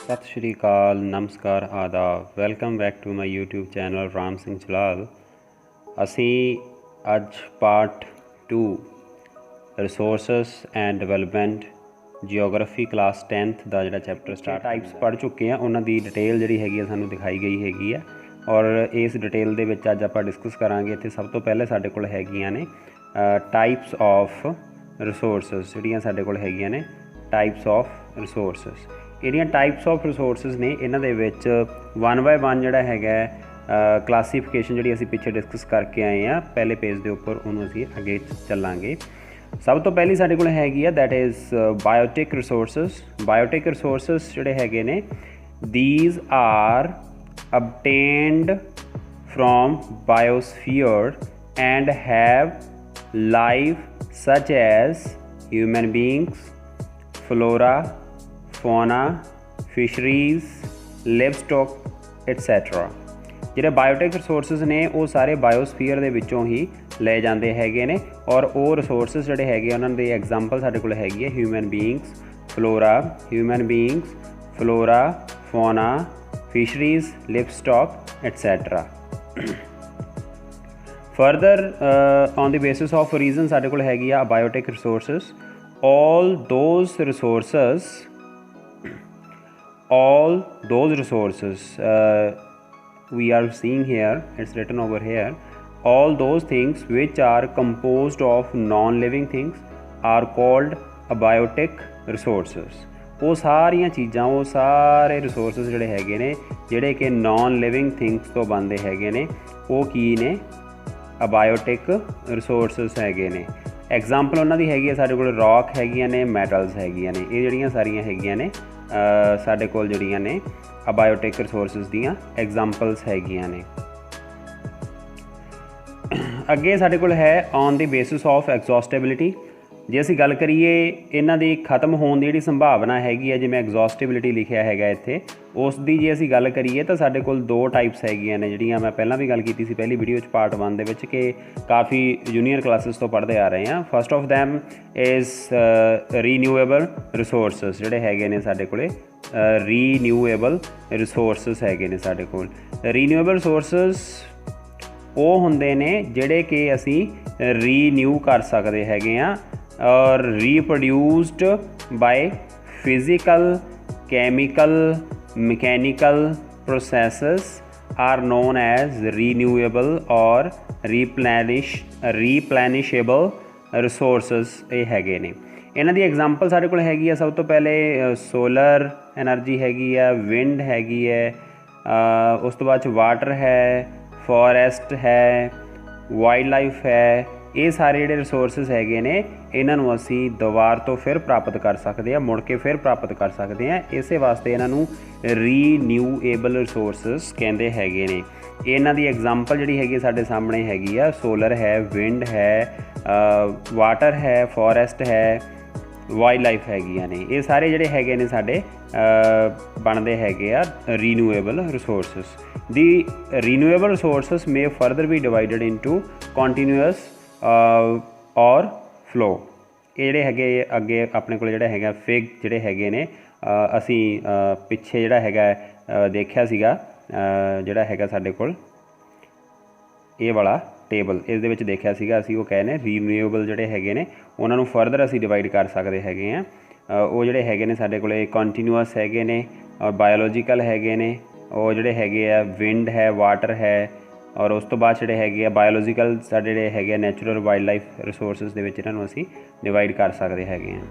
सत श्री अकाल, नमस्कार, आदाब। Welcome back to my YouTube channel Ram Singh Jalal. असी अज part 2 resources and development geography class 10th का जो चैप्टर स्टार्ट टाइप्स पढ़ चुके हैं, उन्होंने डिटेल जी हैगी सानू दिखाई गई हैगी है। और इस डिटेल के अज आप डिस्कस करांगे। इत्थे सब तो पहले साडे कोल हैगियां ने टाइप्स ऑफ रिसोर्सिस, जिहड़ियां साडे कोल हैगियां ने टाइप्स ऑफ रिसोर्सिस। ਜਿਹੜੀਆਂ टाइप्स ऑफ रिसोर्सिस ने इन्हां दे विच 1 बाय 1 ਜਿਹੜਾ ਹੈਗਾ क्लासीफिकेशन ਜਿਹੜੀ ਅਸੀਂ ਪਿੱਛੇ डिस्कस करके आए हैं पहले पेज के उपर, ਉਹਨੂੰ ਅਸੀਂ ਅੱਗੇ ਚੱਲਾਂਗੇ। सब तो पहली साडे कोल हैगी that is biotic resources. Biotic resources ਜਿਹੜੇ ਹੈਗੇ ने these are obtained from biosphere and have life such as human beings, flora, fauna, fisheries, livestock etc. ਜਿਹੜੇ ਬਾਇਓਟਿਕ ਰਿਸੋਰਸਿਸ ਨੇ ਉਹ ਸਾਰੇ ਬਾਇਓਸਫੀਅਰ ਦੇ ਵਿੱਚੋਂ ਹੀ ਲੈ ਜਾਂਦੇ ਹੈਗੇ ਨੇ। ਔਰ ਉਹ ਰਿਸੋਰਸਿਸ ਜਿਹੜੇ ਹੈਗੇ ਉਹਨਾਂ ਦੇ ਐਗਜ਼ਾਮਪਲ ਸਾਡੇ ਕੋਲ ਹੈਗੀ ਹੈ human beings, flora, fauna, fisheries, livestock etcetera. Further on the basis of reason ਸਾਡੇ ਕੋਲ ਹੈਗੀ ਆ biotic resources. all those resources we are seeing here, it's written over here, all those things which are composed of non-living things are called abiotic resources। ਉਹ ਸਾਰੀਆਂ ਚੀਜ਼ਾਂ, ਉਹ ਸਾਰੇ resources ਜਿਹੜੇ ਹੈਗੇ ਨੇ ਜਿਹੜੇ ਕਿ ਨੋਨ ਲਿਵਿੰਗ ਥਿੰਗਸ ਤੋਂ ਬਣਦੇ ਹੈਗੇ ਨੇ, ਉਹ ਕੀ ਨੇ? ਅਬਾਇਓਟਿਕ ਰਿਸੋਰਸਿਸ ਹੈਗੇ ਨੇ। ਐਗਜ਼ਾਮਪਲ ਉਹਨਾਂ ਦੀ ਹੈਗੀ ਹੈ ਸਾਡੇ ਕੋਲ ਰੌਕ ਹੈਗੀਆਂ ਨੇ, ਮੈਟਲਸ ਹੈਗੀਆਂ ਨੇ। ਇਹ ਜਿਹੜੀਆਂ ਸਾਰੀਆਂ ਹੈਗੀਆਂ ਨੇ ਸਾਡੇ ਕੋਲ ਜਿਹੜੀਆਂ ਨੇ ਅਬਾਇਓਟਿਕ ਰਿਸੋਰਸਿਸ ਦੀਆਂ ਐਗਜ਼ਾਮਪਲਸ ਹੈਗੀਆਂ ਨੇ। ਅੱਗੇ ਸਾਡੇ ਕੋਲ ਹੈ ਔਨ ਦੀ ਬੇਸਿਸ ਆਫ ਐਗਜ਼ੌਸਟੇਬਿਲਿਟੀ। ਜੇ ਅਸੀਂ ਗੱਲ ਕਰੀਏ ਇਹਨਾਂ ਦੀ ਖਤਮ ਹੋਣ ਦੀ ਜਿਹੜੀ ਸੰਭਾਵਨਾ ਹੈਗੀ ਹੈ, ਜਿਵੇਂ ਐਗਜ਼ੌਸਟੇਬਿਲਿਟੀ ਲਿਖਿਆ ਹੈਗਾ ਇੱਥੇ, ਉਸ ਦੀ ਜੇ ਅਸੀਂ ਗੱਲ ਕਰੀਏ ਤਾਂ ਸਾਡੇ ਕੋਲ 2 ਟਾਈਪਸ ਹੈਗੀਆਂ ਨੇ, ਜਿਹੜੀਆਂ ਮੈਂ ਪਹਿਲਾਂ ਵੀ ਗੱਲ ਕੀਤੀ ਸੀ ਪਹਿਲੀ ਵੀਡੀਓ 'ਚ ਪਾਰਟ 1 ਦੇ ਵਿੱਚ, ਕਿ ਕਾਫੀ ਜੂਨੀਅਰ ਕਲਾਸਿਸ ਤੋਂ ਪੜ੍ਹਦੇ ਆ ਰਹੇ ਹਾਂ। First of them is renewable resources. ਜਿਹੜੇ ਹੈਗੇ ਨੇ ਸਾਡੇ ਕੋਲ ਰੀਨਿਊਏਬਲ ਰਿਸੋਰਸਿਸ ਹੈਗੇ ਨੇ ਸਾਡੇ ਕੋਲ। ਰੀਨਿਊਏਬਲ ਰਿਸੋਰਸਿਸ ਉਹ ਹੁੰਦੇ ਨੇ ਜਿਹੜੇ ਕਿ ਅਸੀਂ ਰੀਨਿਊ ਕਰ ਸਕਦੇ ਹੈਗੇ ਹਾਂ और reproduced by physical, chemical, mechanical processes are known as renewable or replenishable resources। ਇਹ ਹੈਗੇ ਨੇ। ਇਹਨਾਂ ਦੀ ਐਗਜ਼ਾਮਪਲ ਸਾਡੇ ਕੋਲ ਹੈਗੀ ਆ, ਸਭ ਤੋਂ ਪਹਿਲੇ ਸੋਲਰ ਐਨਰਜੀ ਹੈਗੀ ਆ, ਵਿੰਡ ਹੈਗੀ ਹੈ, ਉਸ ਤੋਂ ਬਾਅਦ 'ਚ ਵਾਟਰ ਹੈ, ਫੋਰੈਸਟ ਹੈ, ਵਾਈਲਡ ਲਾਈਫ ਹੈ। ਇਹ ਸਾਰੇ ਜਿਹੜੇ ਰਿਸੋਰਸਿਸ ਹੈਗੇ ਨੇ ਇਹਨਾਂ ਨੂੰ ਅਸੀਂ ਦੁਬਾਰਾ ਤੋਂ ਫਿਰ ਪ੍ਰਾਪਤ ਕਰ ਸਕਦੇ ਹਾਂ, ਮੁੜ ਕੇ ਫਿਰ ਪ੍ਰਾਪਤ ਕਰ ਸਕਦੇ ਹਾਂ। ਇਸੇ ਵਾਸਤੇ ਇਹਨਾਂ ਨੂੰ ਰੀਨਿਊਏਬਲ ਰਿਸੋਰਸਿਸ ਕਹਿੰਦੇ ਹੈਗੇ ਨੇ। ਇਹਨਾਂ ਦੀ ਐਗਜ਼ਾਮਪਲ ਜਿਹੜੀ ਹੈਗੀ ਸਾਡੇ ਸਾਹਮਣੇ ਹੈਗੀ ਆ, ਸੋਲਰ ਹੈ, ਵਿੰਡ ਹੈ, ਵਾਟਰ ਹੈ, ਫੋਰੈਸਟ ਹੈ, ਵਾਈਲਡ ਲਾਈਫ ਹੈਗੀਆਂ ਨੇ। ਇਹ ਸਾਰੇ ਜਿਹੜੇ ਹੈਗੇ ਨੇ ਸਾਡੇ ਬਣਦੇ ਹੈਗੇ ਆ ਰੀਨਿਊਏਬਲ ਰਿਸੋਰਸਿਸ। ਦੀ ਰੀਨਿਊਏਬਲ ਰਿਸੋਰਸਿਸ ਮੇ ਫਰਦਰ ਵੀ ਡਿਵਾਈਡਡ ਇਨਟੂ ਕੰਟੀਨਿਊਅਸ ਔਰ ਫਲੋ। ਇਹ ਜਿਹੜੇ ਹੈਗੇ ਅੱਗੇ ਆਪਣੇ ਕੋਲ ਜਿਹੜਾ ਹੈਗਾ ਫਿਗ ਜਿਹੜੇ ਹੈਗੇ ਨੇ, ਅਸੀਂ ਪਿੱਛੇ ਜਿਹੜਾ ਹੈਗਾ ਦੇਖਿਆ ਸੀਗਾ, ਜਿਹੜਾ ਹੈਗਾ ਸਾਡੇ ਕੋਲ ਇਹ ਵਾਲਾ ਟੇਬਲ, ਇਸ ਦੇ ਵਿੱਚ ਦੇਖਿਆ ਸੀਗਾ ਅਸੀਂ। ਉਹ ਕਹੇ ਨੇ ਰੀਨਿਊਏਬਲ ਜਿਹੜੇ ਹੈਗੇ ਨੇ ਉਹਨਾਂ ਨੂੰ ਫਰਦਰ ਅਸੀਂ ਡਿਵਾਈਡ ਕਰ ਸਕਦੇ ਹੈਗੇ ਹਾਂ। ਉਹ ਜਿਹੜੇ ਹੈਗੇ ਨੇ ਸਾਡੇ ਕੋਲ ਕੰਟੀਨਿਊਅਸ ਹੈਗੇ ਨੇ, ਔਰ ਬਾਇਓਲੋਜੀਕਲ ਹੈਗੇ ਨੇ। ਉਹ ਜਿਹੜੇ ਹੈਗੇ ਆ ਵਿੰਡ ਹੈ, ਵਾਟਰ ਹੈ, ਔਰ ਉਸ ਤੋਂ ਬਾਅਦ ਜਿਹੜੇ ਹੈਗੇ ਆ ਬਾਇਓਲੋਜੀਕਲ ਸਾਡੇ ਜਿਹੜੇ ਹੈਗੇ ਆ ਨੈਚੁਰਲ ਵਾਈਲਡ ਲਾਈਫ ਰਿਸੋਰਸਿਸ ਦੇ ਵਿੱਚ ਇਹਨਾਂ ਨੂੰ ਅਸੀਂ ਡਿਵਾਈਡ ਕਰ ਸਕਦੇ ਹੈਗੇ ਹਾਂ।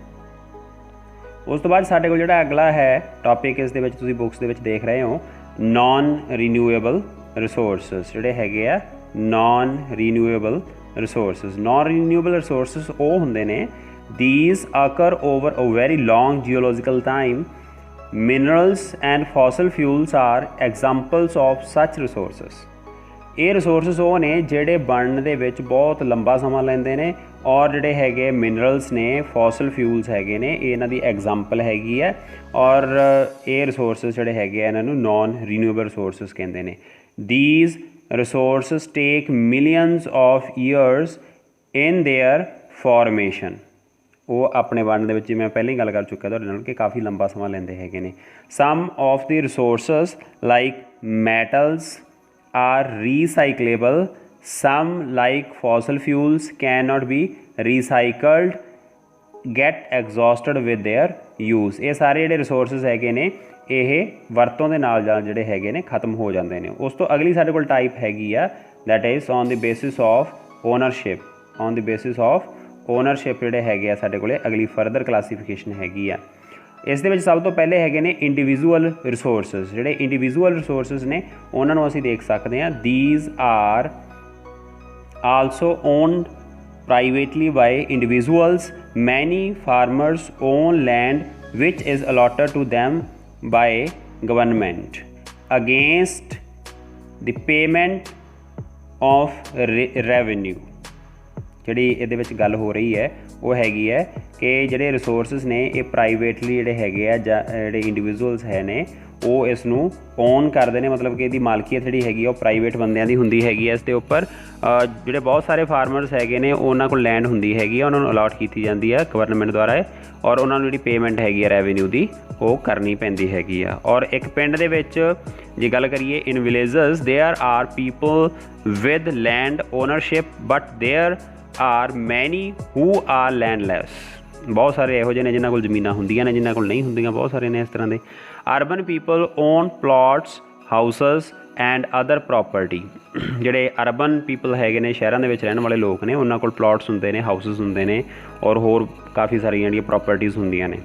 ਉਸ ਤੋਂ ਬਾਅਦ ਸਾਡੇ ਕੋਲ ਜਿਹੜਾ ਅਗਲਾ ਹੈ ਟੌਪਿਕ, ਇਸ ਦੇ ਵਿੱਚ ਤੁਸੀਂ ਬੁੱਕਸ ਦੇ ਵਿੱਚ ਦੇਖ ਰਹੇ ਹੋ, ਨੋਨ ਰੀਨਿਊਏਬਲ ਰਿਸੋਰਸਿਸ। ਜਿਹੜੇ ਹੈਗੇ ਆ non renewable resources. Non renewable resources ਉਹ ਹੁੰਦੇ ਨੇ these occur over a very long geological time. Minerals and fossil fuels are examples of such resources। ਇਹ ਰਿਸੋਰਸਿਸ ਉਹ ਨੇ ਜਿਹੜੇ ਬਣਨ ਦੇ ਵਿੱਚ ਬਹੁਤ ਲੰਬਾ ਸਮਾਂ ਲੈਂਦੇ ਨੇ, ਔਰ ਜਿਹੜੇ ਹੈਗੇ ਮਿਨਰਲਸ ਨੇ, ਫੋਸਲ ਫਿਊਲਸ ਹੈਗੇ ਨੇ, ਇਹ ਇਹਨਾਂ ਦੀ ਐਗਜ਼ਾਮਪਲ ਹੈਗੀ ਹੈ। ਔਰ ਇਹ ਰਿਸੋਰਸਿਸ ਜਿਹੜੇ ਹੈਗੇ ਆ ਇਹਨਾਂ ਨੂੰ ਨੋਨ ਰੀਨਿਊਏਬਲ ਰਿਸੋਰਸਿਸ ਕਹਿੰਦੇ ਨੇ। these resources take millions of years in their formation ਉਹ ਆਪਣੇ ਬਣਨ ਦੇ ਵਿੱਚ ਜਿਵੇਂ ਮੈਂ ਪਹਿਲਾਂ ਹੀ ਗੱਲ ਕਰ ਚੁੱਕਿਆ ਤੁਹਾਡੇ ਨਾਲ ਕਿ ਕਾਫੀ ਲੰਬਾ ਸਮਾਂ ਲੈਂਦੇ ਹੈਗੇ ਨੇ। Some of the resources like metals are recyclable, some like fossil fuels can not be recycled, get exhausted with their use. ਇਹ ਸਾਰੇ ਜਿਹੜੇ ਰਿਸੋਰਸਿਸ ਹੈਗੇ ਨੇ ਇਹ ਵਰਤੋਂ ਦੇ ਨਾਲ ਜਿਹੜੇ ਹੈਗੇ ਨੇ ਖਤਮ ਹੋ ਜਾਂਦੇ ਨੇ। ਉਸ ਤੋਂ ਅਗਲੀ ਸਾਡੇ ਕੋਲ ਟਾਈਪ ਹੈਗੀ ਆ that is on the basis of ownership. On the basis of ownership ਜਿਹੜੇ ਹੈਗੇ ਆ ਸਾਡੇ ਕੋਲ ਅਗਲੀ ਫਰਦਰ ਕਲਾਸੀਫਿਕੇਸ਼ਨ ਹੈਗੀ ਆ। ਇਸ ਦੇ ਵਿੱਚ ਸਭ ਤੋਂ ਪਹਿਲੇ ਹੈਗੇ ਨੇ ਇੰਡੀਵਿਜ਼ੂਅਲ ਰਿਸੋਰਸਿਸ। ਜਿਹੜੇ ਇੰਡੀਵਿਜ਼ੂਅਲ ਰਿਸੋਰਸਿਸ ਨੇ ਉਹਨਾਂ ਨੂੰ ਅਸੀਂ ਦੇਖ ਸਕਦੇ ਹਾਂ these are also owned privately by individuals. Many farmers own land which is allotted to them by government against the payment of revenue। ਜਿਹੜੀ ਇਹਦੇ ਵਿੱਚ ਗੱਲ ਹੋ ਰਹੀ ਹੈ ਉਹ ਹੈਗੀ ਹੈ ਕਿ ਜਿਹੜੇ ਰਿਸੋਰਸਿਸ ਨੇ ਇਹ ਪ੍ਰਾਈਵੇਟਲੀ ਜਿਹੜੇ ਹੈਗੇ ਆ ਜਾਂ ਜਿਹੜੇ ਇੰਡੀਵਿਜੂਅਲਸ ਹੈ ਨੇ ਉਹ ਇਸ ਨੂੰ ਓਨ ਕਰਦੇ ਨੇ, ਮਤਲਬ ਕਿ ਇਹਦੀ ਮਾਲਕੀਅਤ ਜਿਹੜੀ ਹੈਗੀ ਆ ਉਹ ਪ੍ਰਾਈਵੇਟ ਬੰਦਿਆਂ ਦੀ ਹੁੰਦੀ ਹੈਗੀ ਹੈ। ਇਸ ਦੇ ਉੱਪਰ ਜਿਹੜੇ ਬਹੁਤ ਸਾਰੇ ਫਾਰਮਰਸ ਹੈਗੇ ਨੇ ਉਹਨਾਂ ਕੋਲ ਲੈਂਡ ਹੁੰਦੀ ਹੈਗੀ ਆ, ਉਹਨਾਂ ਨੂੰ ਅਲਾਟ ਕੀਤੀ ਜਾਂਦੀ ਹੈ ਗਵਰਨਮੈਂਟ ਦੁਆਰਾ, ਔਰ ਉਹਨਾਂ ਨੂੰ ਜਿਹੜੀ ਪੇਮੈਂਟ ਹੈਗੀ ਆ ਰੈਵਨਿਊ ਦੀ ਉਹ ਕਰਨੀ ਪੈਂਦੀ ਹੈਗੀ ਆ। ਔਰ ਇੱਕ ਪਿੰਡ ਦੇ ਵਿੱਚ ਜੇ ਗੱਲ ਕਰੀਏ in villages there are people with land ownership but there are many who R landless. ਬਹੁਤ ਸਾਰੇ ਇਹੋ ਜਿਹੇ ਨੇ ਜਿਨ੍ਹਾਂ ਕੋਲ ਜ਼ਮੀਨਾਂ ਹੁੰਦੀਆਂ ਨੇ, ਜਿਨ੍ਹਾਂ ਕੋਲ ਨਹੀਂ ਹੁੰਦੀਆਂ, ਬਹੁਤ ਸਾਰੇ ਨੇ ਇਸ ਤਰ੍ਹਾਂ ਦੇ। Urban people own plots houses and other property. ਜਿਹੜੇ ਅਰਬਨ ਪੀਪਲ ਹੈਗੇ ਨੇ ਸ਼ਹਿਰਾਂ ਦੇ ਵਿੱਚ ਰਹਿਣ ਵਾਲੇ ਲੋਕ ਨੇ ਉਹਨਾਂ ਕੋਲ ਪਲਾਟਸ ਹੁੰਦੇ ਨੇ, ਹਾਊਸਸ ਹੁੰਦੇ ਨੇ ਔਰ ਹੋਰ ਕਾਫੀ ਸਾਰੀਆਂ ਜਿਹੜੀਆਂ ਪ੍ਰੋਪਰਟੀਜ਼ ਹੁੰਦੀਆਂ ਨੇ।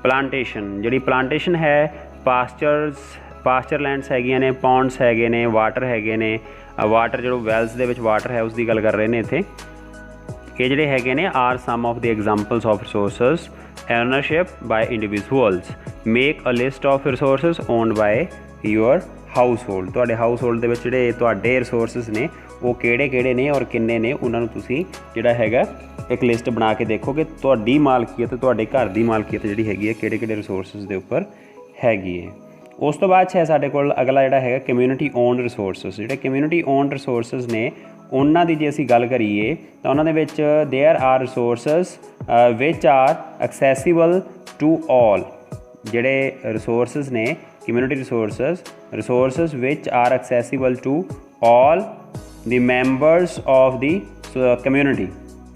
ਪਲਾਂਟੇਸ਼ਨ, ਜਿਹੜੀ ਪਲਾਂਟੇਸ਼ਨ ਹੈ ਪਾਸਚਰ ਲੈਂਡਸ ਹੈਗੀਆਂ ਨੇ, ਪੌਂਡਸ ਹੈਗੇ ਨੇ, ਵਾਟਰ ਹੈਗੇ ਨੇ। ਵਾਟਰ ਜਿਹੜਾ ਵੈਲਸ ਦੇ ਵਿੱਚ ਵਾਟਰ ਹੈ ਉਸ ਦੀ ਗੱਲ ਕਰ ਰਹੇ ਨੇ ਇੱਥੇ। ਇਹ ਜਿਹੜੇ ਹੈਗੇ ਨੇ are some of the examples of resources ownership by individuals। make a list of resources owned by your household। ਤੁਹਾਡੇ ਹਾਊਸਹੋਲਡ ਦੇ ਵਿੱਚ ਜਿਹੜੇ ਤੁਹਾਡੇ ਰਿਸੋਰਸਿਸ ਨੇ ਉਹ ਕਿਹੜੇ ਕਿਹੜੇ ਨੇ ਔਰ ਕਿੰਨੇ ਨੇ ਉਹਨਾਂ ਨੂੰ ਤੁਸੀਂ ਜਿਹੜਾ ਹੈਗਾ ਇੱਕ ਲਿਸਟ ਬਣਾ ਕੇ ਦੇਖੋ ਕਿ ਤੁਹਾਡੀ ਮਾਲਕੀਅਤ, ਤੁਹਾਡੇ ਘਰ ਦੀ ਮਾਲਕੀਅਤ ਜਿਹੜੀ ਹੈਗੀ ਹੈ ਕਿਹੜੇ ਕਿਹੜੇ ਰਿਸੋਰਸਿਸ ਦੇ ਉੱਪਰ ਹੈਗੀ ਹੈ। ਉਸ ਤੋਂ ਬਾਅਦ ਹੈ ਸਾਡੇ ਕੋਲ ਅਗਲਾ ਜਿਹੜਾ ਹੈਗਾ ਕਮਿਊਨਿਟੀ ਓਨਡ ਰਿਸੋਰਸਿਸ। ਜਿਹੜੇ ਕਮਿਊਨਿਟੀ ਓਨਡ ਰਿਸੋਰਸਿਸ ਨੇ ਉਹਨਾਂ ਦੀ ਜੇ ਅਸੀਂ ਗੱਲ ਕਰੀਏ ਤਾਂ ਉਹਨਾਂ ਦੇ ਵਿੱਚ there are resources which are accessible to all. ਜਿਹੜੇ ਰਿਸੋਰਸਿਸ ਨੇ community resources which are accessible to all the members of the community.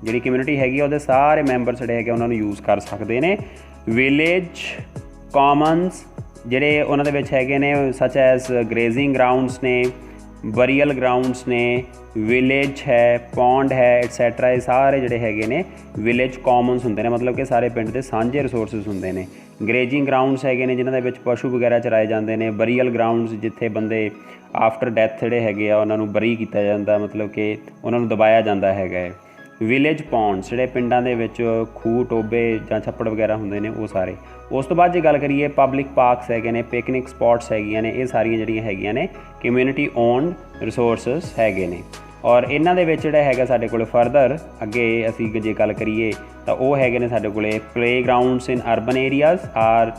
ਜਿਹੜੀ ਕਮਿਊਨਿਟੀ ਹੈਗੀ ਉਹਦੇ ਸਾਰੇ ਮੈਂਬਰਸ ਜਿਹੜੇ ਹੈਗੇ ਉਹਨਾਂ ਨੂੰ ਯੂਜ਼ ਕਰ ਸਕਦੇ ਨੇ। ਵਿਲੇਜ ਕਾਮਨਸ ਜਿਹੜੇ ਉਹਨਾਂ ਦੇ ਵਿੱਚ ਹੈਗੇ ਨੇ ਸੱਚ ਐਜ਼ ਗ੍ਰੇਜ਼ਿੰਗ ਗਰਾਊਂਡਸ ਨੇ, ਬਰੀਅਲ ਗਰਾਊਂਡਸ ਨੇ, ਵਿਲੇਜ ਹੈ, ਪੌਂਡ ਹੈ ਐਟਸੈਟਰਾ। ਇਹ ਸਾਰੇ ਜਿਹੜੇ ਹੈਗੇ ਨੇ ਵਿਲੇਜ ਕਾਮਨਸ ਹੁੰਦੇ ਨੇ, ਮਤਲਬ ਕਿ ਸਾਰੇ ਪਿੰਡ ਦੇ ਸਾਂਝੇ ਰਿਸੋਰਸਿਸ ਹੁੰਦੇ ਨੇ। ਗ੍ਰੇਜਿੰਗ ਗਰਾਊਂਡਸ ਹੈਗੇ ਨੇ ਜਿਨ੍ਹਾਂ ਦੇ ਵਿੱਚ ਪਸ਼ੂ ਵਗੈਰਾ ਚਰਾਏ ਜਾਂਦੇ ਨੇ। ਬਰੀਅਲ ਗਰਾਊਂਡਸ ਜਿੱਥੇ ਬੰਦੇ ਆਫਟਰ ਡੈਥ ਜਿਹੜੇ ਹੈਗੇ ਆ ਉਹਨਾਂ ਨੂੰ ਬਰੀ ਕੀਤਾ ਜਾਂਦਾ, ਮਤਲਬ ਕਿ ਉਹਨਾਂ ਨੂੰ ਦਬਾਇਆ ਜਾਂਦਾ ਹੈਗਾ ਹੈ। ਵਿਲੇਜ ਪੌਂਡਸ ਜਿਹੜੇ ਪਿੰਡਾਂ ਦੇ ਵਿੱਚ ਖੂਹ ਟੋਬੇ ਜਾਂ ਛੱਪੜ ਵਗੈਰਾ ਹੁੰਦੇ ਨੇ ਉਹ ਸਾਰੇ। ਉਸ ਤੋਂ ਬਾਅਦ ਜੇ ਗੱਲ ਕਰੀਏ ਪਬਲਿਕ ਪਾਰਕਸ ਹੈਗੇ ਨੇ, ਪਿਕਨਿਕ ਸਪੌਟਸ ਹੈਗੀਆਂ ਨੇ, ਇਹ ਸਾਰੀਆਂ ਜਿਹੜੀਆਂ ਹੈਗੀਆਂ ਨੇ ਕਮਿਊਨਿਟੀ ਓਨਡ ਰਿਸੋਰਸਿਸ ਹੈਗੇ ਨੇ। ਔਰ ਇਹਨਾਂ ਦੇ ਵਿੱਚ ਜਿਹੜਾ ਹੈਗਾ ਸਾਡੇ ਕੋਲ ਫਰਦਰ ਅੱਗੇ ਅਸੀਂ ਜੇ ਗੱਲ ਕਰੀਏ ਤਾਂ ਉਹ ਹੈਗੇ ਨੇ ਸਾਡੇ ਕੋਲ playgrounds in urban areas are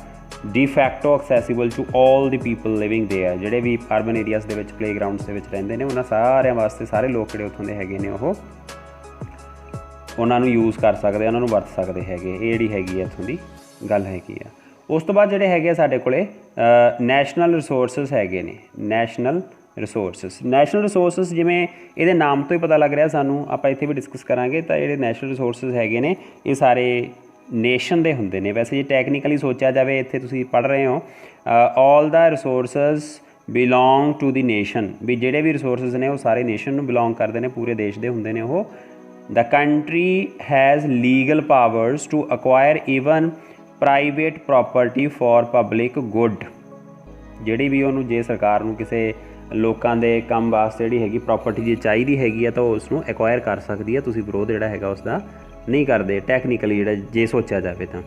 de facto accessible to all the people living there. ਜਿਹੜੇ ਵੀ ਅਰਬਨ ਏਰੀਆਜ਼ ਦੇ ਵਿੱਚ ਪਲੇਗਰਾਊਂਡਸ ਦੇ ਵਿੱਚ ਰਹਿੰਦੇ ਨੇ ਉਹਨਾਂ ਸਾਰਿਆਂ ਵਾਸਤੇ ਸਾਰੇ ਲੋਕ ਜਿਹੜੇ ਉੱਥੋਂ ਦੇ ਹੈਗੇ ਨੇ ਉਹ ਉਹਨਾਂ ਨੂੰ ਯੂਜ਼ ਕਰ ਸਕਦੇ, ਉਹਨਾਂ ਨੂੰ ਵਰਤ ਸਕਦੇ ਹੈਗੇ। ਇਹ ਜਿਹੜੀ ਹੈਗੀ ਆ ਇੱਥੋਂ ਦੀ ਗੱਲ ਹੈਗੀ ਆ। ਉਸ ਤੋਂ ਬਾਅਦ ਜਿਹੜੇ ਹੈਗੇ ਆ ਸਾਡੇ ਕੋਲ ਨੈਸ਼ਨਲ ਰਿਸੋਰਸਿਸ ਹੈਗੇ ਨੇ। ਨੈਸ਼ਨਲ ਰਿਸੋਰਸਿਸ ਜਿਵੇਂ ਇਹਦੇ ਨਾਮ ਤੋਂ ਹੀ ਪਤਾ ਲੱਗ ਰਿਹਾ ਸਾਨੂੰ, ਆਪਾਂ ਇੱਥੇ ਵੀ ਡਿਸਕਸ ਕਰਾਂਗੇ। ਤਾਂ ਜਿਹੜੇ ਨੈਸ਼ਨਲ ਰਿਸੋਰਸਿਸ ਹੈਗੇ ਨੇ ਇਹ ਸਾਰੇ ਨੇਸ਼ਨ ਦੇ ਹੁੰਦੇ ਨੇ। ਵੈਸੇ ਜੇ ਟੈਕਨੀਕਲੀ ਸੋਚਿਆ ਜਾਵੇ ਇੱਥੇ ਤੁਸੀਂ ਪੜ੍ਹ ਰਹੇ ਹੋ all the resources belong to the nation, ਵੀ ਜਿਹੜੇ ਵੀ ਰਿਸੋਰਸਿਸ ਨੇ ਉਹ ਸਾਰੇ ਨੇਸ਼ਨ ਨੂੰ ਬਿਲੋਂਗ ਕਰਦੇ ਨੇ, ਪੂਰੇ ਦੇਸ਼ ਦੇ ਹੁੰਦੇ ਨੇ ਉਹ। The country has legal powers to acquire even private property for public good। ਜਿਹੜੀ ਵੀ ਉਹਨੂੰ ਜੇ ਸਰਕਾਰ ਨੂੰ ਕਿਸੇ ਲੋਕਾਂ ਦੇ ਕੰਮ ਵਾਸਤੇ ਜਿਹੜੀ ਹੈਗੀ ਪ੍ਰੋਪਰਟੀ ਜੇ ਚਾਹੀਦੀ ਹੈਗੀ ਆ ਤਾਂ ਉਹ ਉਸ ਨੂੰ ਐਕਵਾਇਰ ਕਰ ਸਕਦੀ ਹੈ। ਤੁਸੀਂ ਵਿਰੋਧ ਜਿਹੜਾ ਹੈਗਾ ਉਸ ਦਾ ਨਹੀਂ ਕਰਦੇ ਟੈਕਨੀਕਲੀ ਜਿਹੜਾ ਜੇ ਸੋਚਿਆ ਜਾਵੇ ਤਾਂ।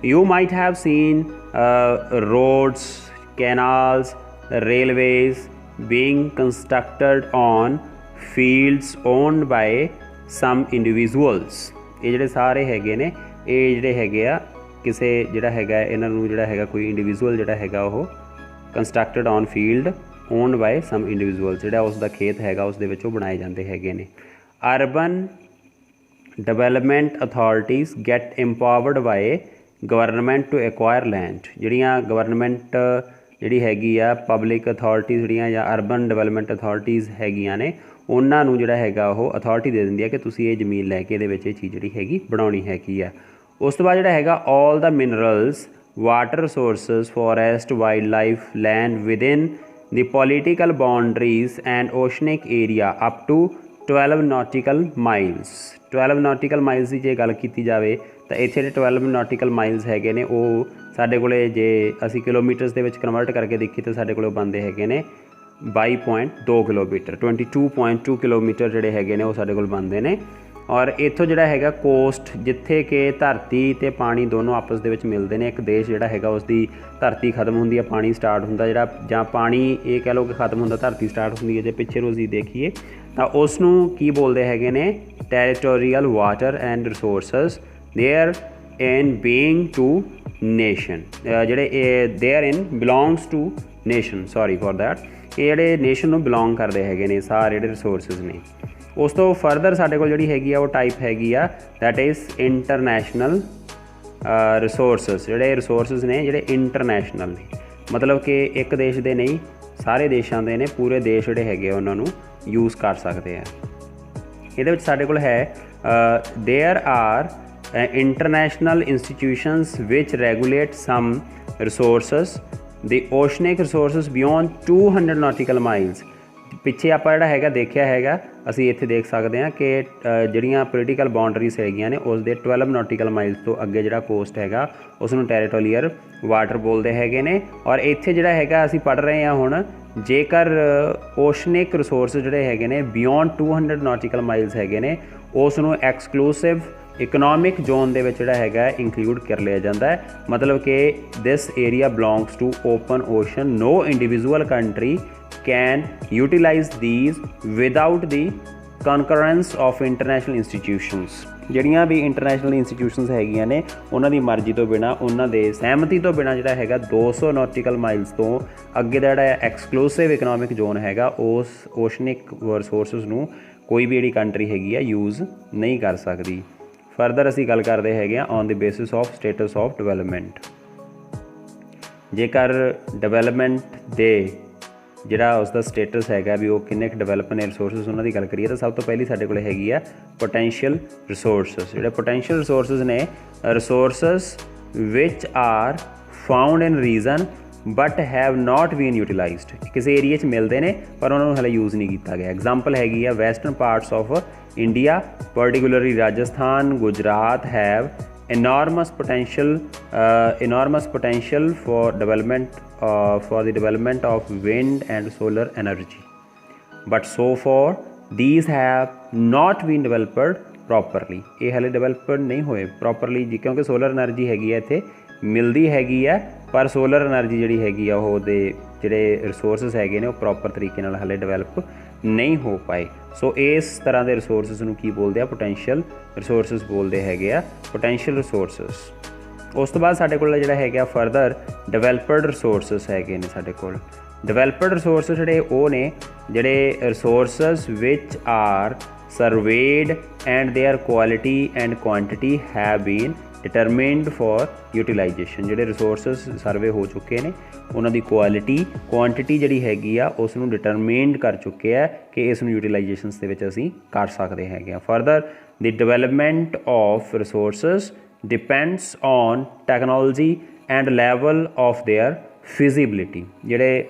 You might have seen roads, canals, railways being constructed on fields owned by some individuals। ਇਹ ਜਿਹੜੇ ਸਾਰੇ ਹੈਗੇ ਨੇ ਇਹ ਜਿਹੜੇ ਹੈਗੇ ਆ ਕਿਸੇ ਜਿਹੜਾ ਹੈਗਾ ਇਹਨਾਂ ਨੂੰ ਜਿਹੜਾ ਹੈਗਾ ਕੋਈ ਇੰਡੀਵਿਜੂਅਲ ਜਿਹੜਾ ਹੈਗਾ ਉਹ constructed on field owned by some individual. ਜਿਹੜਾ ਉਸ ਦਾ ਖੇਤ ਹੈਗਾ ਉਸ ਦੇ ਵਿੱਚ ਉਹ ਬਣਾਏ ਜਾਂਦੇ ਹੈਗੇ ਨੇ। Urban development authorities get empowered by government to acquire land. ਜਿਹੜੀਆਂ ਗਵਰਨਮੈਂਟ ਜਿਹੜੀ ਹੈਗੀ ਆ ਪਬਲਿਕ ਅਥਾਰਟੀਜ਼ ਜਿਹੜੀਆਂ ਜਾਂ ਅਰਬਨ ਡਿਵੈਲਪਮੈਂਟ ਅਥਾਰਟੀਜ਼ ਹੈਗੀਆਂ ਨੇ ਉਹਨਾਂ ਨੂੰ ਜਿਹੜਾ ਹੈਗਾ ਉਹ ਅਥਾਰਟੀ ਦੇ ਦਿੰਦੀ ਹੈ ਕਿ ਤੁਸੀਂ ਇਹ ਜ਼ਮੀਨ ਲੈ ਕੇ ਇਹਦੇ ਵਿੱਚ ਇਹ ਚੀਜ਼ ਜਿਹੜੀ ਹੈਗੀ ਬਣਾਉਣੀ ਹੈਗੀ ਆ। ਉਸ ਤੋਂ ਬਾਅਦ ਜਿਹੜਾ ਹੈਗਾ all the minerals water resources forest wildlife land within the political boundaries and oceanic area up to 12 nautical miles। 12 nautical miles ਦੀ ਜੇ ਗੱਲ ਕੀਤੀ ਜਾਵੇ ਤਾਂ ਇੱਥੇ ਦੇ 12 nautical miles ਹੈਗੇ ਨੇ ਉਹ ਸਾਡੇ ਕੋਲੇ ਜੇ ਅਸੀਂ ਕਿਲੋਮੀਟਰਸ ਦੇ ਵਿੱਚ ਕਨਵਰਟ ਕਰਕੇ ਦੇਖੀਏ ਤਾਂ ਸਾਡੇ ਕੋਲੇ ਬਣਦੇ ਹੈਗੇ ਨੇ 22.2 ਕਿਲੋਮੀਟਰ 22.2 ਕਿਲੋਮੀਟਰ ਜਿਹੜੇ ਹੈਗੇ ਨੇ ਉਹ ਸਾਡੇ ਕੋਲ ਬਣਦੇ ਨੇ। ਔਰ ਇੱਥੋਂ ਜਿਹੜਾ ਹੈਗਾ ਕੋਸਟ ਜਿੱਥੇ ਕਿ ਧਰਤੀ ਅਤੇ ਪਾਣੀ ਦੋਨੋਂ ਆਪਸ ਦੇ ਵਿੱਚ ਮਿਲਦੇ ਨੇ। ਇੱਕ ਦੇਸ਼ ਜਿਹੜਾ ਹੈਗਾ ਉਸ ਦੀ ਧਰਤੀ ਖਤਮ ਹੁੰਦੀ ਹੈ, ਪਾਣੀ ਸਟਾਰਟ ਹੁੰਦਾ, ਜਿਹੜਾ ਜਾਂ ਪਾਣੀ ਇਹ ਕਹਿ ਲਓ ਕਿ ਖਤਮ ਹੁੰਦਾ, ਧਰਤੀ ਸਟਾਰਟ ਹੁੰਦੀ ਹੈ। ਜੇ ਪਿੱਛੇ ਨੂੰ ਅਸੀਂ ਦੇਖੀਏ ਤਾਂ ਉਸ ਨੂੰ ਕੀ ਬੋਲਦੇ ਹੈਗੇ ਨੇ territorial water and resources therein being to nation. ਜਿਹੜੇ therein belongs to nation, sorry for that, ਇਹ ਜਿਹੜੇ ਨੇਸ਼ਨ ਨੂੰ ਬਿਲੋਂਗ ਕਰਦੇ ਹੈਗੇ ਨੇ ਸਾਰੇ ਜਿਹੜੇ ਰਿਸੋਰਸਿਸ ਨੇ। ਉਸ ਤੋਂ ਫਰਦਰ ਸਾਡੇ ਕੋਲ ਜਿਹੜੀ ਹੈਗੀ ਆ ਉਹ ਟਾਈਪ ਹੈਗੀ ਆ ਦੈਟ ਇਜ਼ ਇੰਟਰਨੈਸ਼ਨਲ ਰਿਸੋਰਸਿਸ। ਜਿਹੜੇ ਰਿਸੋਰਸਿਸ ਨੇ ਜਿਹੜੇ ਇੰਟਰਨੈਸ਼ਨਲ ਨੇ, ਮਤਲਬ ਕਿ ਇੱਕ ਦੇਸ਼ ਦੇ ਨਹੀਂ ਸਾਰੇ ਦੇਸ਼ਾਂ ਦੇ ਨੇ, ਪੂਰੇ ਦੇਸ਼ ਜਿਹੜੇ ਹੈਗੇ ਉਹਨਾਂ ਨੂੰ ਯੂਜ਼ ਕਰ ਸਕਦੇ ਆ। ਇਹਦੇ ਵਿੱਚ ਸਾਡੇ ਕੋਲ ਹੈ there are international institutions which regulate some resources the oceanic resources beyond 200 nautical miles. ਪਿੱਛੇ ਆਪਾਂ ਜਿਹੜਾ ਹੈਗਾ ਦੇਖਿਆ ਹੈਗਾ, ਅਸੀਂ ਇੱਥੇ ਦੇਖ ਸਕਦੇ ਹਾਂ ਕਿ ਜਿਹੜੀਆਂ ਪੋਲੀਟੀਕਲ ਬਾਉਂਡਰੀਜ਼ ਹੈਗੀਆਂ ਨੇ ਉਸ ਦੇ 12 ਨਾਟੀਕਲ ਮਾਈਲਸ ਤੋਂ ਅੱਗੇ ਜਿਹੜਾ ਕੋਸਟ ਹੈਗਾ ਉਸ ਨੂੰ ਟੈਰੀਟੋਰੀਅਲ ਵਾਟਰ ਬੋਲਦੇ ਹੈਗੇ ਨੇ। ਔਰ ਇੱਥੇ ਜਿਹੜਾ ਹੈਗਾ ਅਸੀਂ ਪੜ੍ਹ ਰਹੇ ਹਾਂ ਹੁਣ, ਜੇਕਰ ਓਸ਼ਨਿਕ ਰਿਸੋਰਸ ਜਿਹੜੇ ਹੈਗੇ ਨੇ ਬਿਯੋਂਡ 200 ਨਾਟੀਕਲ ਮਾਈਲਸ ਹੈਗੇ ਨੇ ਉਸ ਨੂੰ ਐਕਸਕਲੂਸਿਵ ਇਕਨੋਮਿਕ ਜ਼ੋਨ ਦੇ ਵਿੱਚ ਜਿਹੜਾ ਹੈਗਾ ਇੰਕਲੂਡ ਕਰ ਲਿਆ ਜਾਂਦਾ ਹੈ। ਮਤਲਬ ਕਿ this area belongs to open ocean, no individual country can utilize these without the concurrence of international institutions। ਜਿਹੜੀਆਂ ਵੀ ਇੰਟਰਨੈਸ਼ਨਲ ਇੰਸਟੀਟਿਊਸ਼ਨਸ ਹੈਗੀਆਂ ਨੇ ਉਹਨਾਂ ਦੀ ਮਰਜ਼ੀ ਤੋਂ ਬਿਨਾਂ, ਉਹਨਾਂ ਦੇ ਸਹਿਮਤੀ ਤੋਂ ਬਿਨਾਂ ਜਿਹੜਾ ਹੈਗਾ 200 ਨਾਟੀਕਲ ਮਾਈਲਸ ਤੋਂ ਅੱਗੇ ਦਾ ਜਿਹੜਾ ਐਕਸਕਲੂਸਿਵ ਇਕਨੋਮਿਕ ਜ਼ੋਨ ਹੈਗਾ ਉਸ ਓਸ਼ਨਿਕ ਰਿਸੋਰਸਿਸ ਨੂੰ ਕੋਈ ਵੀ ਜਿਹੜੀ ਕੰਟਰੀ ਹੈਗੀ ਆ ਯੂਜ਼ ਨਹੀਂ ਕਰ ਸਕਦੀ। ਫਰਦਰ ਅਸੀਂ ਗੱਲ ਕਰਦੇ ਹੈਗੇ ਆ on the basis of status of development. ਜੇਕਰ ਡਿਵੈਲਪਮੈਂਟ ਦੇ ਜਿਹੜਾ ਉਸ ਦਾ ਸਟੇਟਸ ਹੈਗਾ ਵੀ ਉਹ ਕਿੰਨੇ ਕੁ ਡਿਵੈਲਪ ਨੇ ਰਿਸੋਰਸਿਸ ਉਹਨਾਂ ਦੀ ਗੱਲ ਕਰੀਏ ਤਾਂ ਸਭ ਤੋਂ ਪਹਿਲੀ ਸਾਡੇ ਕੋਲ ਹੈਗੀ ਆ ਪੋਟੈਂਸ਼ੀਅਲ ਰਿਸੋਰਸਿਸ। ਜਿਹੜੇ ਪੋਟੈਂਸ਼ੀਅਲ ਰਿਸੋਰਸਿਸ ਨੇ resources which are found in region but have not been utilized. ਕਿਸੇ ਏਰੀਏ 'ਚ ਮਿਲਦੇ ਨੇ ਪਰ ਉਹਨਾਂ ਨੂੰ ਹਾਲੇ ਯੂਜ਼ ਨਹੀਂ ਕੀਤਾ ਗਿਆ। ਐਗਜ਼ਾਮਪਲ ਹੈਗੀ ਆ western parts of India, particularly Rajasthan, Gujarat have enormous potential for the development of wind and solar energy, but so far these have not been developed properly। ਇਹ ਹਾਲੇ ਡਿਵੈਲਪਡ ਨਹੀਂ ਹੋਏ ਪ੍ਰੋਪਰਲੀ ਜੀ, ਕਿਉਂਕਿ ਸੋਲਰ ਐਨਰਜੀ ਹੈਗੀ ਆ ਇੱਥੇ ਮਿਲਦੀ ਹੈਗੀ ਆ ਪਰ ਸੋਲਰ ਐਨਰਜੀ ਜਿਹੜੀ ਹੈਗੀ ਆ ਉਹਦੇ ਜਿਹੜੇ ਰਿਸੋਰਸਿਸ ਹੈਗੇ ਨੇ ਉਹ ਪ੍ਰੋਪਰ ਤਰੀਕੇ ਨਾਲ ਹਾਲੇ ਡਿਵੈਲਪ ਨਹੀਂ ਹੋ ਪਾਏ। ਸੋ ਇਸ ਤਰ੍ਹਾਂ ਦੇ ਰਿਸੋਰਸਿਸ ਨੂੰ ਕੀ ਬੋਲਦੇ ਆ ਪੋਟੈਂਸ਼ੀਅਲ ਰਿਸੋਰਸਿਸ ਬੋਲਦੇ ਹੈਗੇ ਆ, ਪੋਟੈਂਸ਼ੀਅਲ ਰਿਸੋਰਸਿਸ। ਉਸ ਤੋਂ ਬਾਅਦ ਸਾਡੇ ਕੋਲ ਜਿਹੜਾ ਹੈਗਾ ਫਰਦਰ ਡਿਵੈਲਪਡ ਰਿਸੋਰਸਿਸ ਹੈਗੇ ਨੇ ਸਾਡੇ ਕੋਲ। ਡਿਵੈਲਪਡ ਰਿਸੋਰਸਿਸ ਜਿਹੜੇ ਉਹ ਨੇ ਜਿਹੜੇ resources which are surveyed and their quality and quantity have been determined for utilization. ਜਿਹੜੇ ਰਿਸੋਰਸਿਸ ਸਰਵੇ ਹੋ ਚੁੱਕੇ ਨੇ ਉਹਨਾਂ ਦੀ ਕੁਆਂਟਿਟੀ ਜਿਹੜੀ ਹੈਗੀ ਆ ਉਸ ਨੂੰ ਡਿਟਰਮਿਨਡ ਕਰ ਚੁੱਕੇ ਆ ਕਿ ਇਸ ਨੂੰ ਯੂਟੀਲਾਈਜੇਸ਼ਨਸ ਦੇ ਵਿੱਚ ਅਸੀਂ ਕਰ ਸਕਦੇ ਹੈਗੇ ਆ। Further the development of resources depends on technology and level of their feasibility. ਜਿਹੜੇ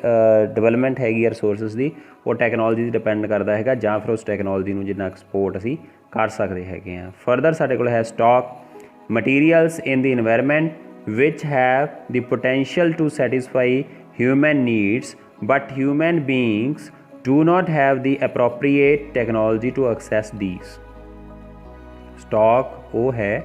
ਡਿਵੈਲਪਮੈਂਟ ਹੈਗੀ ਆ ਰਿਸੋਰਸਿਸ ਦੀ ਉਹ ਟੈਕਨੋਲੋਜੀ 'ਤੇ ਡਿਪੈਂਡ ਕਰਦਾ ਹੈਗਾ ਜਾਂ ਫਿਰ ਉਸ ਟੈਕਨੋਲੋਜੀ ਨੂੰ ਜਿੰਨਾ ਐਕਸਪੋਰਟ ਅਸੀਂ ਕਰ ਸਕਦੇ ਹੈਗੇ ਆ। ਫਰਦਰ ਸਾਡੇ ਕੋਲ ਹੈ stock materials in the environment which have the potential to satisfy human needs but human beings do not have the appropriate technology to access these। Stock ਉਹ ਹੈ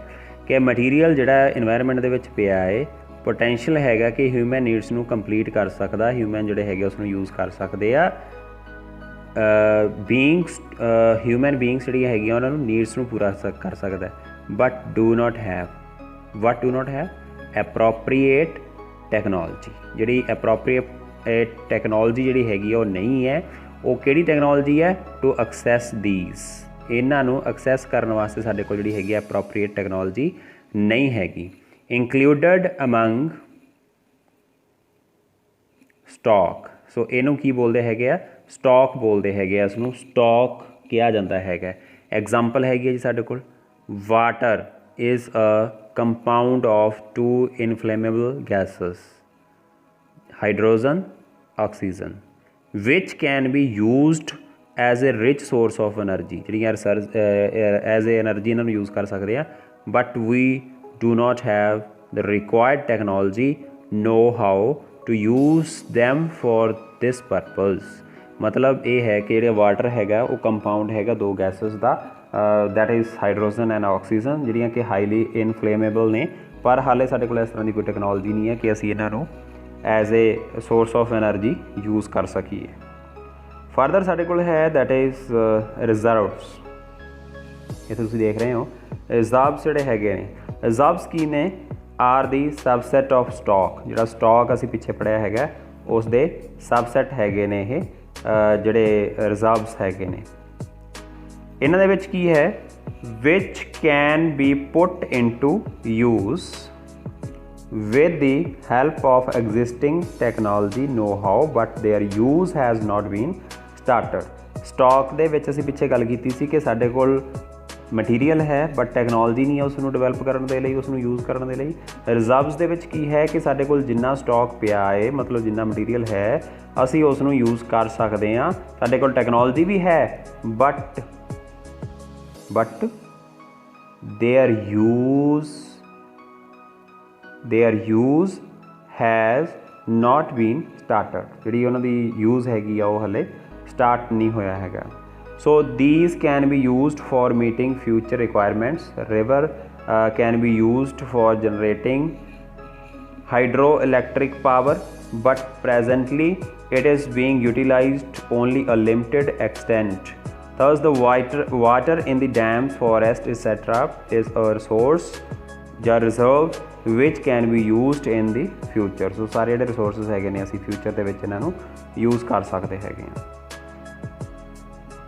ਕਿ ਮਟੀਰੀਅਲ ਜਿਹੜਾ ਇਨਵਾਇਰਮੈਂਟ ਦੇ ਵਿੱਚ ਪਿਆ ਹੈ ਪੋਟੈਂਸ਼ੀਅਲ ਹੈਗਾ ਕਿ ਹਿਊਮਨ ਨੀਡਸ ਨੂੰ ਕੰਪਲੀਟ ਕਰ ਸਕਦਾ, ਹਿਊਮਨ ਜਿਹੜੇ ਹੈਗੇ ਉਸ ਨੂੰ ਯੂਜ਼ ਕਰ ਸਕਦੇ ਆ। ਹਿਊਮਨ ਬੀਇੰਗਸ ਜਿਹੜੀਆਂ ਹੈਗੀਆਂ ਉਹਨਾਂ ਨੂੰ ਨੀਡਸ ਨੂੰ ਪੂਰਾ ਕਰ ਸਕਦਾ but do not have appropriate technology। ਜਿਹੜੀ appropriate technology ਜਿਹੜੀ ਹੈਗੀ ਉਹ ਨਹੀਂ ਹੈ। ਉਹ ਕਿਹੜੀ ਟੈਕਨੋਲੋਜੀ ਹੈ? to access these। ਇਹਨਾਂ ਨੂੰ ਐਕਸੈਸ ਕਰਨ ਵਾਸਤੇ ਸਾਡੇ ਕੋਲ ਜਿਹੜੀ ਹੈਗੀ ਐਪਰੋਪਰੀਏਟ ਟੈਕਨੋਲੋਜੀ ਨਹੀਂ ਹੈਗੀ। ਇੰਕਲੂਡਡ ਅਮੰਗ ਸਟਾਕ, ਸੋ ਇਹਨੂੰ ਕੀ ਬੋਲਦੇ ਹੈਗੇ ਆ, ਸਟਾਕ ਬੋਲਦੇ ਹੈਗੇ ਆ, ਇਸ ਨੂੰ ਸਟਾਕ ਕਿਹਾ ਜਾਂਦਾ ਹੈਗਾ। ਐਗਜ਼ਾਮਪਲ ਹੈਗੀ ਹੈ ਜੀ ਸਾਡੇ ਕੋਲ, water is a compound of 2 inflammable gases, hydrogen oxygen, which can be used as a rich source of energy, ਜਿਹੜੀਆਂ ਰਿਸਰਚ ਐਜ਼ ਏ ਐਨਰਜੀ ਇਹਨਾਂ ਨੂੰ ਯੂਜ਼ ਕਰ ਸਕਦੇ ਆ, but we do not have the required technology know how to use them for this purpose। ਮਤਲਬ ਇਹ ਹੈ ਕਿ ਜਿਹੜਾ ਵਾਟਰ ਹੈਗਾ ਉਹ ਕੰਪਾਊਂਡ ਹੈਗਾ 2 gases the, that is hydrogen and oxygen, ਜਿਹੜੀਆਂ ਕਿ ਹਾਈਲੀ ਇਨਫਲੇਮੇਬਲ ਨੇ, ਪਰ ਹਾਲੇ ਸਾਡੇ ਕੋਲ ਇਸ ਤਰ੍ਹਾਂ ਦੀ ਕੋਈ ਟੈਕਨੋਲੋਜੀ ਨਹੀਂ ਹੈ ਕਿ ਅਸੀਂ ਇਹਨਾਂ ਨੂੰ as a source of energy use ਕਰ ਸਕੀਏ। ਫਰਦਰ ਸਾਡੇ ਕੋਲ ਹੈ ਦੈਟ ਇਜ਼ ਰਿਜ਼ਰਵਸ। ਇਹ ਤੁਸੀਂ ਦੇਖ ਰਹੇ ਹੋ ਰਿਜ਼ਰਵਸ ਜਿਹੜੇ ਹੈਗੇ ਨੇ, ਰਿਜ਼ਰਵਸ ਕੀ ਨੇ, R the subset of stock. ਜਿਹੜਾ ਸਟਾਕ ਅਸੀਂ ਪਿੱਛੇ ਪੜ੍ਹਿਆ ਹੈਗਾ ਉਸ ਦੇ ਸਬਸੈਟ ਹੈਗੇ ਨੇ ਇਹ ਜਿਹੜੇ ਰਿਜ਼ਰਵਸ ਹੈਗੇ ਨੇ। ਇਹਨਾਂ ਦੇ ਵਿੱਚ ਕੀ ਹੈ, which can be put into use with the help of existing technology know-how but their use has not been started। Stock ਦੇ ਵਿੱਚ ਅਸੀਂ ਪਿੱਛੇ ਗੱਲ ਕੀਤੀ ਸੀ ਕਿ ਸਾਡੇ ਕੋਲ ਮਟੀਰੀਅਲ ਹੈ ਬਟ ਟੈਕਨੋਲੋਜੀ ਨਹੀਂ ਹੈ ਉਸ ਨੂੰ ਡਿਵੈਲਪ ਕਰਨ ਦੇ ਲਈ, ਉਸ ਨੂੰ ਯੂਜ਼ ਕਰਨ ਦੇ ਲਈ। ਰਿਜ਼ਰਵਸ ਦੇ ਵਿੱਚ ਕੀ ਹੈ ਕਿ ਸਾਡੇ ਕੋਲ ਜਿੰਨਾ ਸਟਾਕ ਪਿਆ ਹੈ, ਮਤਲਬ ਜਿੰਨਾ ਮਟੀਰੀਅਲ ਹੈ, ਅਸੀਂ ਉਸ ਨੂੰ ਯੂਜ਼ ਕਰ ਸਕਦੇ ਹਾਂ। ਸਾਡੇ ਕੋਲ ਟੈਕਨੋਲੋਜੀ ਵੀ ਹੈ but their use has not been started। ਜਿਹੜੀ ਉਹਨਾਂ ਦੀ ਯੂਜ਼ ਹੈਗੀ ਆ ਉਹ ਹਲੇ ਸਟਾਰਟ ਨਹੀਂ ਹੋਇਆ ਹੈਗਾ। So these can be used for meeting future requirements। River can be used for generating hydroelectric power, but presently it is being utilized only a limited extent। Thus the water in the dams, forest etc. is a resource ਜਾਂ reserve which can be used in the future। So ਸਾਰੇ ਜਿਹੜੇ resources ਹੈਗੇ ਨੇ ਅਸੀਂ future ਦੇ ਵਿੱਚ ਇਹਨਾਂ ਨੂੰ ਯੂਜ਼ ਕਰ ਸਕਦੇ ਹੈਗੇ ਹਾਂ।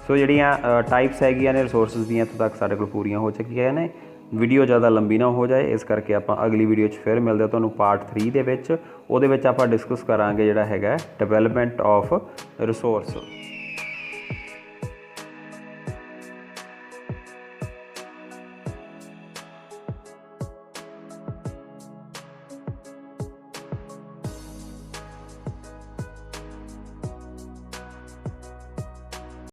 ਸੋ ਜਿਹੜੀਆਂ ਟਾਈਪਸ ਹੈਗੀਆਂ ਨੇ ਰਿਸੋਰਸਿਸ ਦੀਆਂ ਇੱਥੋਂ ਤੱਕ ਸਾਡੇ ਕੋਲ ਪੂਰੀਆਂ ਹੋ ਚੁੱਕੀਆਂ ਨੇ। ਵੀਡੀਓ ਜ਼ਿਆਦਾ ਲੰਬੀ ਨਾ ਹੋ ਜਾਏ ਇਸ ਕਰਕੇ ਆਪਾਂ ਅਗਲੀ ਵੀਡੀਓ 'ਚ ਫਿਰ ਮਿਲਦੇ ਤੁਹਾਨੂੰ ਪਾਰਟ 3 ਦੇ ਵਿੱਚ। ਉਹਦੇ ਵਿੱਚ ਆਪਾਂ ਡਿਸਕਸ ਕਰਾਂਗੇ ਜਿਹੜਾ ਹੈਗਾ ਡਿਵੈਲਪਮੈਂਟ ਆਫ ਰਿਸੋਰਸ।